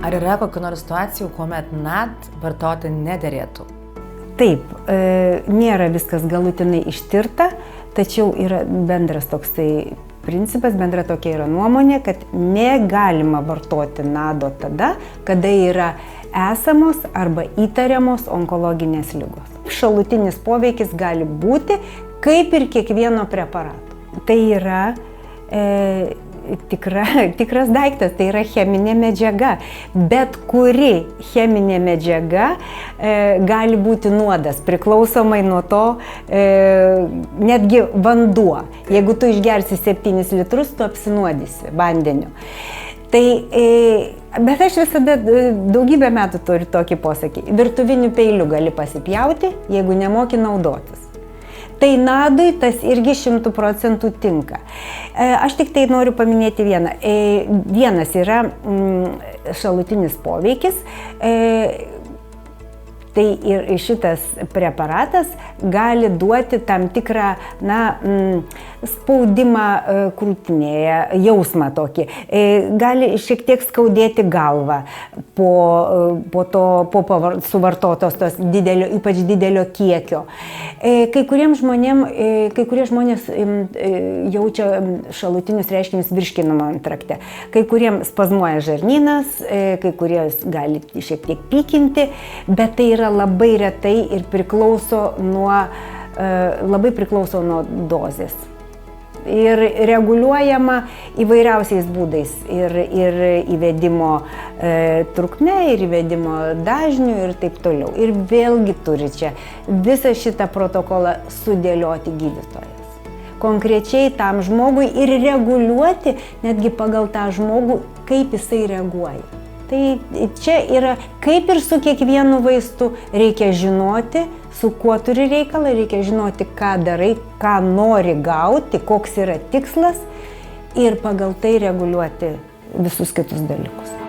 Ar yra kokių nors situacijų, kuomet NAD vartoti nederėtų? Taip, nėra viskas galutinai ištirta, tačiau yra bendras toksai principas, bendra tokia yra nuomonė, kad negalima vartoti NADO tada, kada yra esamos arba įtariamos onkologinės ligos. Šalutinis poveikis gali būti kaip ir kiekvieno preparato. Tai yra tikras daiktas, tai yra cheminė medžiaga. Bet kuri cheminė medžiaga gali būti nuodas, priklausomai nuo to, netgi vanduo. Jeigu tu išgersi 7 litrus, tu apsinuodysi vandeniu. Bet aš visada daugybę metų turiu tokį posakį. Virtuviniu peiliu gali pasipjauti, jeigu nemoki naudotis. Tai NADui tas irgi 100% tinka. Aš tik tai noriu paminėti vieną. Vienas yra šalutinis poveikis. Tai ir šitas preparatas gali duoti tam tikrą spaudimą krūtinėje, jausmą tokį. Gali šiek tiek skaudėti galvą po suvartotos tos ypač didelio kiekio. Kai kurie žmonės jaučia šalutinius reiškinius virškinimo trakte. Kai kuriems spazmuoja žarnynas, kai kurie gali šiek tiek pykinti, bet tai yra labai retai ir labai priklauso nuo dozės. Ir reguliuojama įvairiausiais būdais. Ir įvedimo trukme, ir įvedimo dažnių ir taip toliau. Ir vėlgi turi čia visą šitą protokolą sudėlioti gydytojas. Konkrečiai tam žmogui ir reguliuoti netgi pagal tą žmogų, kaip jisai reaguoja. Tai čia yra, kaip ir su kiekvienu vaistu, reikia žinoti, su kuo turi reikalą, reikia žinoti, ką darai, ką nori gauti, koks yra tikslas ir pagal tai reguliuoti visus kitus dalykus.